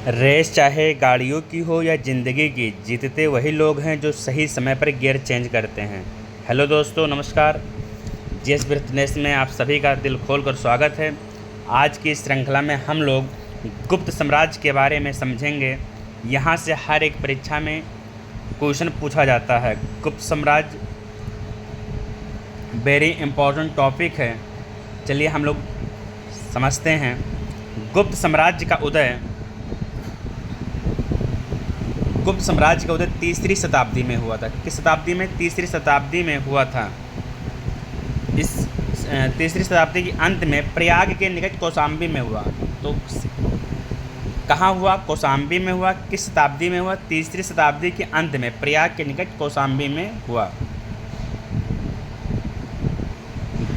Race चाहे गाड़ियों की हो या ज़िंदगी की, जीतते वही लोग हैं जो सही समय पर गियर चेंज करते हैं। हेलो दोस्तों, नमस्कार। जीएस फिटनेस में आप सभी का दिल खोल कर स्वागत है। आज की इस श्रृंखला में हम लोग गुप्त साम्राज्य के बारे में समझेंगे। यहाँ से हर एक परीक्षा में क्वेश्चन पूछा जाता है। गुप्त साम्राज्य वेरी इम्पोर्टेंट टॉपिक है। चलिए हम लोग समझते हैं। गुप्त साम्राज्य का उदय तीसरी शताब्दी में हुआ था। किस शताब्दी में? तीसरी शताब्दी में हुआ था। इस तीसरी शताब्दी के अंत में प्रयाग के निकट कौशाम्बी में हुआ। तो कहाँ हुआ? कौशाम्बी में हुआ। किस शताब्दी में हुआ? तीसरी शताब्दी के अंत में प्रयाग के निकट कौशाम्बी में हुआ।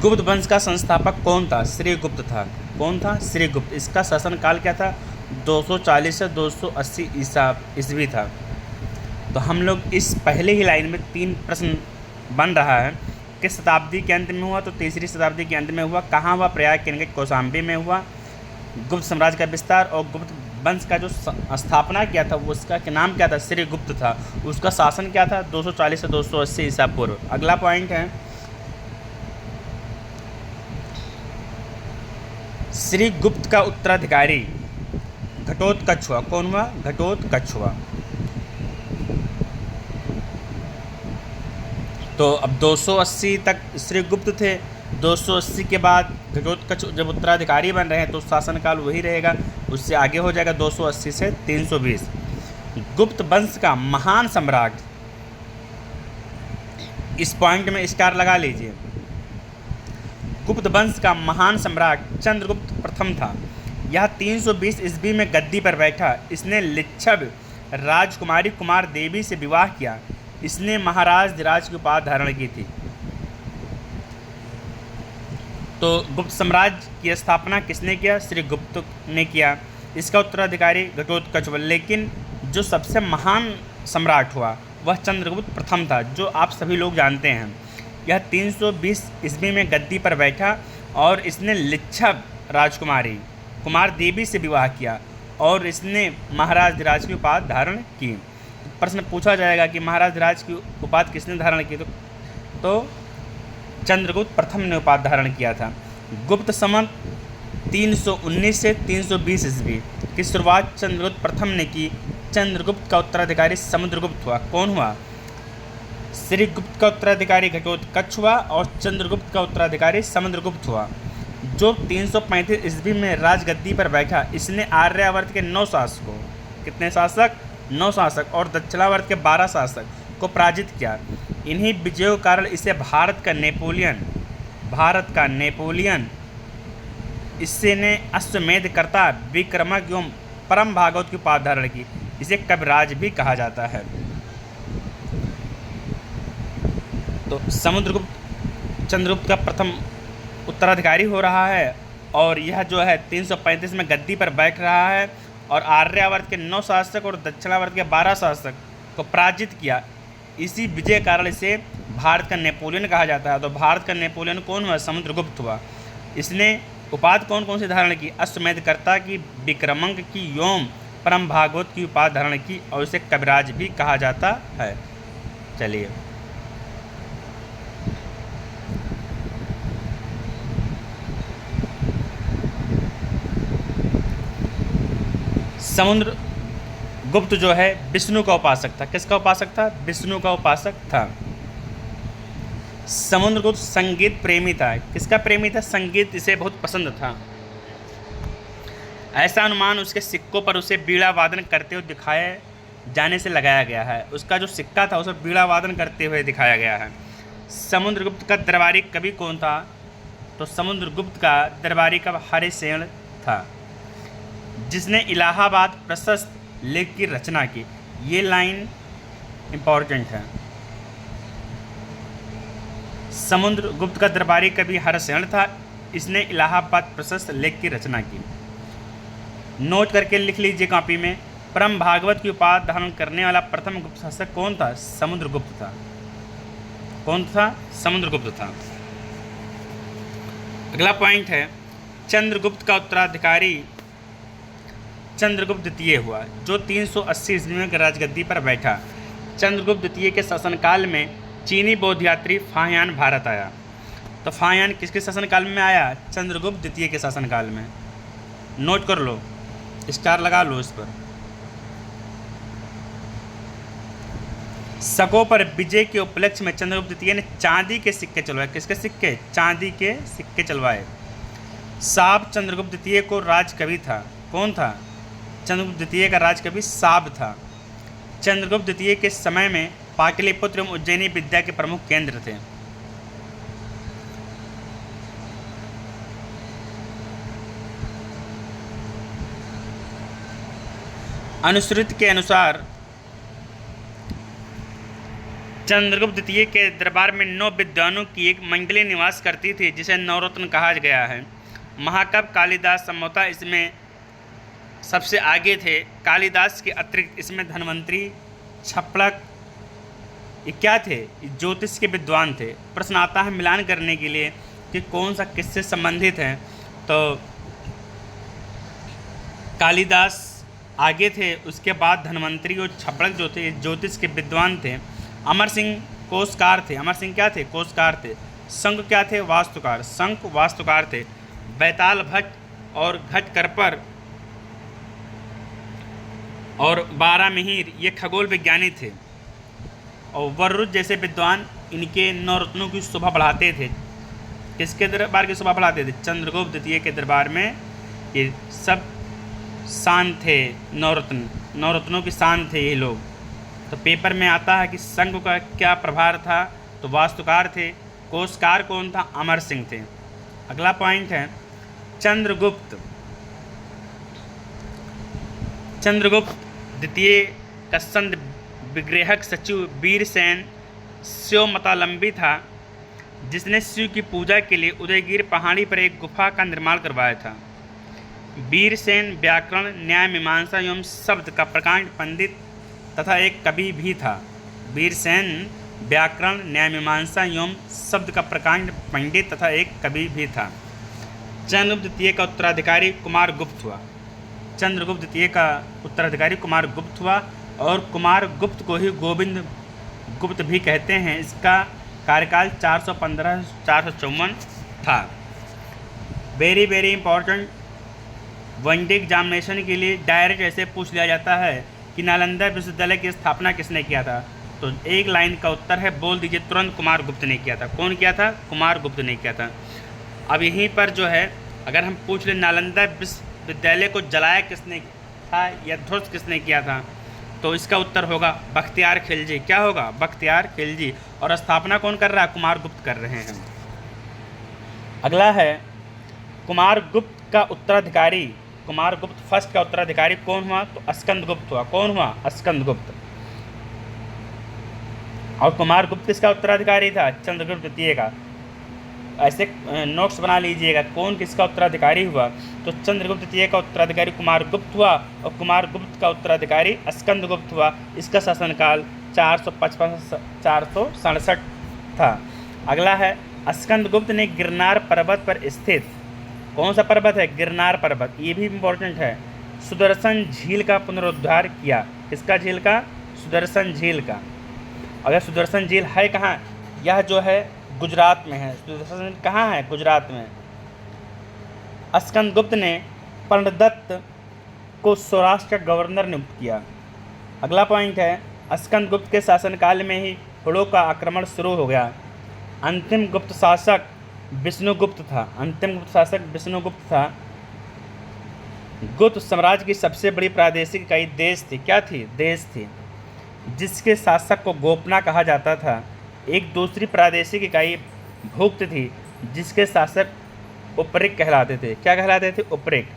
गुप्त वंश का संस्थापक कौन था? श्रीगुप्त था। कौन था? श्रीगुप्त। इसका शासनकाल क्या था? 240 से 280 ईस्वी था। तो हम लोग इस पहले ही लाइन में 3 प्रश्न बन रहा है। किस शताब्दी के अंत में हुआ? तो तीसरी शताब्दी के अंत में हुआ। कहाँ हुआ? प्रयाग के निकट कौशाम्बी में हुआ। गुप्त साम्राज्य का विस्तार और गुप्त वंश का जो स्थापना किया था उसका नाम क्या था? श्रीगुप्त था। उसका शासन क्या था? 240 से 280 ईसा पूर्व। अगला पॉइंट है, श्रीगुप्त का उत्तराधिकारी घटोत्कच हुआ। कौन हुआ? घटोत्कच हुआ। तो अब 280 तक श्रीगुप्त थे। 280 के बाद घटोत्कच जब उत्तराधिकारी बन रहे हैं तो शासनकाल वही रहेगा। उससे आगे हो जाएगा 280 से 320। गुप्त वंश का महान सम्राट, इस पॉइंट में स्टार लगा लीजिए। गुप्त वंश का महान सम्राट चंद्रगुप्त प्रथम था। यह 320 ईस्वी में गद्दी पर बैठा। इसने लिच्छव राजकुमारी कुमार देवी से विवाह किया। इसने महाराज धीराज की उपाधि धारण की थी। तो गुप्त साम्राज्य की स्थापना किसने किया? श्रीगुप्त ने किया। इसका उत्तराधिकारी घटोत्कच हुआ। लेकिन जो सबसे महान सम्राट हुआ वह चंद्रगुप्त प्रथम था, जो आप सभी लोग जानते हैं। यह 320 ईस्वी में गद्दी पर बैठा और इसने लिच्छव राजकुमारी कुमार देवी से विवाह किया और इसने महाराज धीराज की उपाधि धारण की। प्रश्न पूछा जाएगा कि महाराज धीराज की उपाधि किसने धारण की? तो चंद्रगुप्त प्रथम ने उपाधि धारण किया था। गुप्त संवत 319 से 320 ईस्वी की शुरुआत चंद्रगुप्त प्रथम ने की। चंद्रगुप्त का उत्तराधिकारी समुद्रगुप्त हुआ। कौन हुआ? श्रीगुप्त का उत्तराधिकारी घटोत्कच हुआ और चंद्रगुप्त का उत्तराधिकारी समुद्रगुप्त हुआ। जो 335 ईस्वी में राजगद्दी पर बैठा, इसने आर्यावर्त के 9 शासकों, कितने शासक? 9 शासक और दक्षिणावर्त के 12 शासक को पराजित किया। इन्हीं विजयों के कारण इसे भारत का नेपोलियन इससे ने अश्वमेध कर्ता, विक्रमक एवं परम भागवत की उपाधि धारण की। इसे कविराज भी कहा जाता है। तो समुद्रगुप्त चंद्रगुप्त का प्रथम उत्तराधिकारी हो रहा है और यह जो है 335 में गद्दी पर बैठ रहा है और आर्यावर्त के 9 शासक और दक्षिणावर्त के 12 शासक को पराजित किया। इसी विजय कारण इसे भारत का नेपोलियन कहा जाता है। तो भारत का नेपोलियन कौन हुआ? समुद्रगुप्त हुआ। इसने उपाधि कौन कौन सी धारण की? अश्वमेधकर्ता की, विक्रमंक की एवं परम भागवत की उपाधि धारण की और इसे कविराज भी कहा जाता है। चलिए, समुद्रगुप्त जो है विष्णु का उपासक था। किसका उपासक था? विष्णु का उपासक था। समुद्रगुप्त संगीत प्रेमी था। किसका प्रेमी था? संगीत इसे बहुत पसंद था। ऐसा अनुमान उसके सिक्कों पर उसे बीड़ा वादन करते हुए दिखाए जाने से लगाया गया है। उसका जो सिक्का था उसे बीड़ा वादन करते हुए दिखाया गया है। समुद्रगुप्त का दरबारी कवि कौन था? तो समुद्रगुप्त का दरबारी कवि हरिसेन था, जिसने इलाहाबाद प्रशस्त लेख की रचना की। ये लाइन इंपॉर्टेंट है। समुद्रगुप्त का दरबारी कवि हरिसेन था। इसने इलाहाबाद प्रशस्त लेख की रचना की। नोट करके लिख लीजिए कॉपी में। परम भागवत की उपाधि धारण करने वाला प्रथम गुप्त शासक कौन था? समुद्रगुप्त था। कौन था? समुद्रगुप्त था। अगला पॉइंट है, चंद्रगुप्त का उत्तराधिकारी चंद्रगुप्त द्वितीय हुआ, जो 380 ईस्वी में राजगद्दी पर बैठा। चंद्रगुप्त द्वितीय के शासनकाल में चीनी बौद्ध यात्री फाहियान भारत आया। तो फाहियान किसके शासनकाल में आया? चंद्रगुप्त द्वितीय के शासनकाल में। नोट कर लो, स्टार लगा लो इस पर। शकों पर विजय के उपलक्ष्य में चंद्रगुप्त द्वितीय ने चांदी के सिक्के चलवाए। किसके सिक्के? चांदी के सिक्के चलवाए। साब चंद्रगुप्त द्वितीय को राजकवि था। कौन था? चंद्रगुप्त द्वितीय का राजकवि साब था। चंद्रगुप्त द्वितीय के समय में पाटलिपुत्र एवं उज्जैनी विद्या के प्रमुख केंद्र थे। अनुश्रुति के अनुसार चंद्रगुप्त द्वितीय के दरबार में 9 विद्वानों की एक मंडली निवास करती थी, जिसे नवरत्न कहा गया है। महाकवि कालिदास संभवतः इसमें सबसे आगे थे। कालिदास के अतिरिक्त इसमें धन्वंतरी, छपड़क, ये क्या थे? ज्योतिष के विद्वान थे। प्रश्न आता है मिलान करने के लिए कि कौन सा किससे संबंधित है, तो कालिदास आगे थे, उसके बाद धन्वंतरी और छपड़क जो थे ज्योतिष के विद्वान थे। अमर सिंह कोशकार थे। अमर सिंह क्या थे? कोशकार थे। शंख क्या थे? वास्तुकार। शंख वास्तुकार थे। बैताल भट्ट और घटकरपर और बारामिहिर ये खगोल विज्ञानी थे। और वर्रुज जैसे विद्वान इनके नवरत्नों की शोभा बढ़ाते थे। किसके दरबार की शोभा बढ़ाते थे? चंद्रगुप्त द्वितीय के दरबार में ये सब शान थे। नवरत्नों की शान थे ये लोग। तो पेपर में आता है कि संघ का क्या प्रभार था, तो वास्तुकार थे। कोशकार कौन था? अमर सिंह थे। अगला पॉइंट है चंद्रगुप्त द्वितीय का संत विग्रहक सचिव वीरसेन स्योमतालंबी था, जिसने शिव की पूजा के लिए उदयगिरि पहाड़ी पर एक गुफा का निर्माण करवाया था। वीरसेन व्याकरण, न्याय, मीमांसा एवं शब्द का प्रकांड पंडित तथा एक कवि भी था। वीरसेन व्याकरण, न्याय, मीमांसा एवं शब्द का प्रकांड पंडित तथा एक कवि भी था। चंद्रगुप्त द्वितीय का उत्तराधिकारी कुमार गुप्त हुआ। चंद्रगुप्त द्वितीय का उत्तराधिकारी कुमार गुप्त हुआ, और कुमार गुप्त को ही गोविंद गुप्त भी कहते हैं। इसका कार्यकाल 415-454 था। Very very important, one day examination के लिए डायरेक्ट ऐसे पूछ लिया जाता है कि नालंदा विश्वविद्यालय की स्थापना किसने किया था, तो एक लाइन का उत्तर है, बोल दीजिए तुरंत, कुमार गुप्त ने किया था। कौन किया था? कुमार गुप्त ने किया था। अब यहीं पर जो है अगर हम पूछ लें नालंदा विश्वविद्यालय को जलाया किसने था या ध्वस्त किसने किया था, तो इसका उत्तर होगा बख्तियार खिलजी। क्या होगा? बख्तियार खिलजी। और स्थापना कौन कर रहा है? कुमार गुप्त कर रहे हैं। अगला है कुमार गुप्त का उत्तराधिकारी। कुमार गुप्त फर्स्ट का उत्तराधिकारी कौन हुआ? तो स्कंद गुप्त हुआ। कौन हुआ? स्कंद गुप्त। और कुमार गुप्त किसका उत्तराधिकारी था? चंद्रगुप्त द्वितीय का। ऐसे नोट्स बना लीजिएगा कौन किसका उत्तराधिकारी हुआ। तो चंद्रगुप्त द्वितीय का उत्तराधिकारी कुमार गुप्त हुआ, और कुमार गुप्त का उत्तराधिकारी स्कंद गुप्त हुआ। इसका शासनकाल 455-467 था। अगला है स्कंद गुप्त ने गिरनार पर्वत पर स्थित, कौन सा पर्वत है? गिरनार पर्वत। ये भी इम्पोर्टेंट है। सुदर्शन झील का पुनरुद्धार किया। किसका झील का? सुदर्शन झील का। अगर सुदर्शन झील है कहाँ? यह जो है गुजरात में है। सुदर्शन झील कहाँ है? गुजरात में। स्कंदगुप्त ने प्रणदत्त को सौराष्ट्र का गवर्नर नियुक्त किया। अगला पॉइंट है स्कंदगुप्त के शासनकाल में ही हुड़ों का आक्रमण शुरू हो गया। अंतिम गुप्त शासक विष्णुगुप्त था। अंतिम गुप्त शासक विष्णुगुप्त था। गुप्त साम्राज्य की सबसे बड़ी प्रादेशिक इकाई देश थी। क्या थी? देश थी, जिसके शासक को गोपना कहा जाता था। एक दूसरी प्रादेशिक इकाई भुक्त थी, जिसके शासक उपरिक कहलाते थे। क्या कहलाते थे? उपरिक।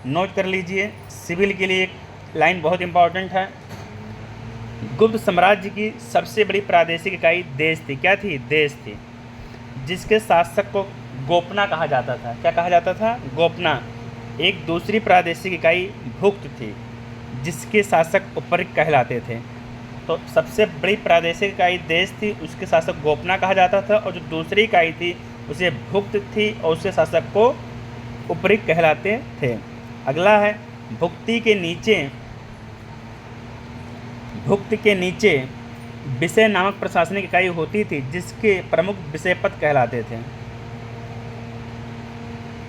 नोट कर लीजिए, सिविल के लिए एक लाइन बहुत इंपॉर्टेंट है। गुप्त साम्राज्य की सबसे बड़ी प्रादेशिक इकाई देश थी। क्या थी? देश थी, जिसके शासक को गोपना कहा जाता था। क्या कहा जाता था? गोपना। एक दूसरी प्रादेशिक इकाई भुक्त थी, जिसके शासक उपरिक कहलाते थे। तो सबसे बड़ी प्रादेशिक इकाई देश थी, उसके शासक गोपना कहा जाता था, और जो दूसरी इकाई थी उसे भुक्त थी और उसके शासक को उपरिक कहलाते थे। अगला है भुक्ति के नीचे विषय नामक प्रशासनिक इकाई होती थी जिसके प्रमुख विषय पद कहलाते थे।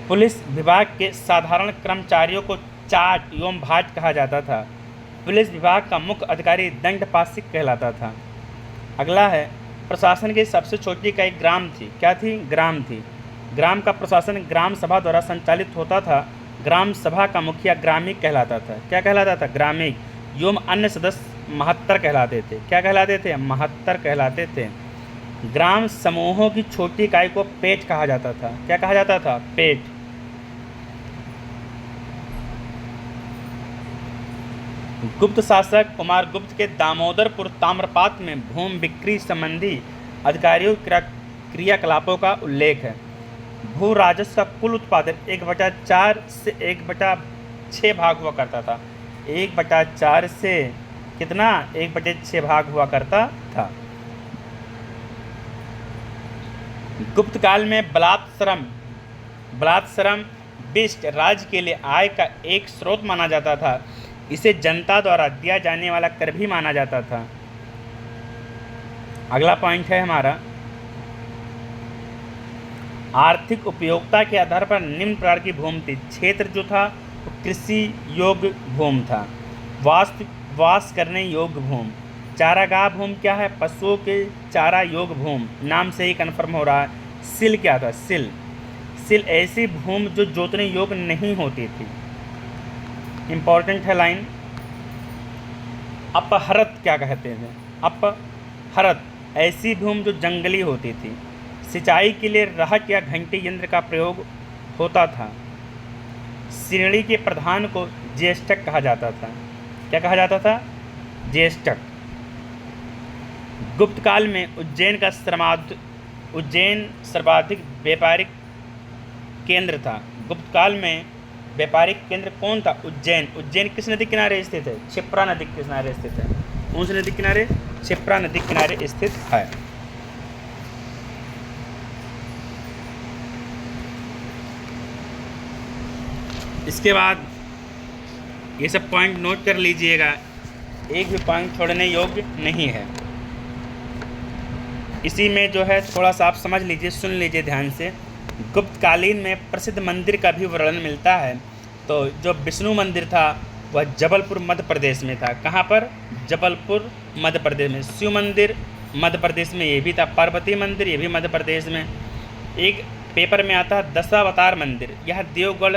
पुलिस विभाग के साधारण कर्मचारियों को चाट एवं भाट कहा जाता था। पुलिस विभाग का मुख्य अधिकारी दंडपाशिक कहलाता था। अगला है, प्रशासन की सबसे छोटी इकाई ग्राम थी। क्या थी? ग्राम थी। ग्राम का प्रशासन ग्राम सभा द्वारा संचालित होता था। ग्राम सभा का मुखिया ग्रामीक कहलाता था। क्या कहलाता था? ग्रामीक। एवं अन्य सदस्य महत्तर कहलाते थे। क्या कहलाते थे? महत्तर कहलाते थे। ग्राम समूहों की छोटी इकाई को पेट कहा जाता था। क्या कहा जाता था? पेट। गुप्त शासक कुमारगुप्त के दामोदरपुर ताम्रपात में भूमि बिक्री संबंधी अधिकारियों क्रियाकलापों का उल्लेख है। भू राजस्व का कुल उत्पादन 1/4 से 1/6 भाग हुआ करता था। 1/4 से कितना? 1/6 भाग हुआ करता था। गुप्त काल में बलात्श्रम विशिष्ट राज्य के लिए आय का एक स्रोत माना जाता था। इसे जनता द्वारा दिया जाने वाला कर भी माना जाता था। अगला पॉइंट है हमारा, आर्थिक उपयोगिता के आधार पर निम्न प्रकार की भूमि थी। क्षेत्र जो था वो कृषि योग्य भूमि था। वास करने योग्य भूमि। चारागाह भूमि क्या है? पशुओं के चारा योग्य भूमि। नाम से ही कन्फर्म हो रहा है। सिल क्या था? सिल ऐसी भूमि जो जोतने योग्य नहीं होती थी। इंपॉर्टेंट है लाइन। अपहरत क्या कहते थे? अपहरत ऐसी भूमि जो जंगली होती थी। सिंचाई के लिए रहट या घंटी यंत्र का प्रयोग होता था। श्रेणी के प्रधान को ज्येष्ठक कहा जाता था। क्या कहा जाता था? ज्येष्ठक। गुप्त काल में उज्जैन सर्वाधिक व्यापारिक केंद्र था। गुप्त काल में व्यापारिक केंद्र कौन था? उज्जैन किस नदी किनारे स्थित है? क्षिप्रा नदी के किनारे स्थित है। कौन सी नदी किनारे? क्षिप्रा नदी किनारे स्थित है। इसके बाद ये सब पॉइंट नोट कर लीजिएगा, एक भी पॉइंट छोड़ने योग्य नहीं है। इसी में जो है थोड़ा सा आप समझ लीजिए, सुन लीजिए ध्यान से। गुप्तकालीन में प्रसिद्ध मंदिर का भी वर्णन मिलता है। तो जो विष्णु मंदिर था वह जबलपुर मध्य प्रदेश में था। कहाँ पर? जबलपुर मध्य प्रदेश में। शिव मंदिर मध्य प्रदेश में ये भी था। पार्वती मंदिर ये भी मध्य प्रदेश में। एक पेपर में आता है दशावतार मंदिर, यह देवगढ़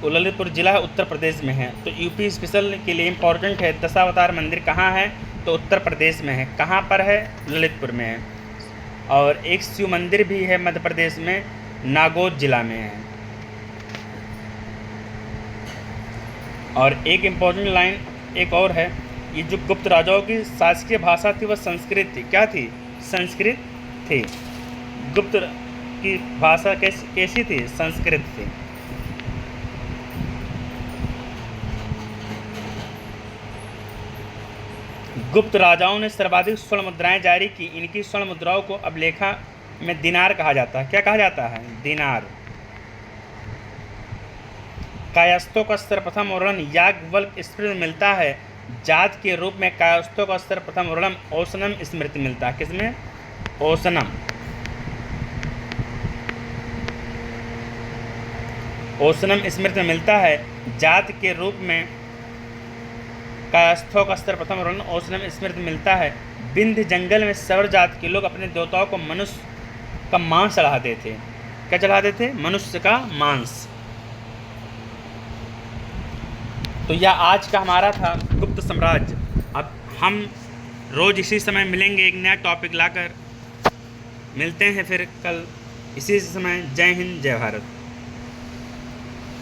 ललितपुर जिला उत्तर प्रदेश में है। तो यूपी स्पेशल के लिए इम्पोर्टेंट है, दशावतार मंदिर कहाँ है? तो उत्तर प्रदेश में है। कहाँ पर है? ललितपुर में है। और एक शिव मंदिर भी है मध्य प्रदेश में, नागौर जिला में है। और एक इम्पोर्टेंट लाइन एक और है, ये जो गुप्त राजाओं की शासकीय भाषा थी वह संस्कृत थी। क्या थी? संस्कृत थी। गुप्त की भाषा कैसी थी? संस्कृत थी। गुप्त राजाओं ने सर्वाधिक स्वर्ण मुद्राएं जारी की। इनकी स्वर्ण मुद्राओं को अब लेखा में दिनार कहा जाता है। क्या कहा जाता है? दिनार। कायस्थों का सर्वप्रथम वर्णन याज्ञवल्क्य स्मृति में मिलता है। जात के रूप में कायस्थों का सर्वप्रथम वर्णन औसनम स्मृति मिलता है। किसमें? औसनम स्मृति में मिलता है। जात के रूप में कायस्थों का सर्वप्रथम वर्णन औसनम स्मृति मिलता है। विंध्य जंगल में सवर जात के लोग अपने देवताओं को मनुष्य का मांस चढ़ाते थे। क्या चढ़ाते थे? मनुष्य का मांस। तो यह आज का हमारा था गुप्त साम्राज्य। अब हम रोज इसी समय मिलेंगे एक नया टॉपिक लाकर। मिलते हैं फिर कल इसी समय। जय हिंद, जय भारत।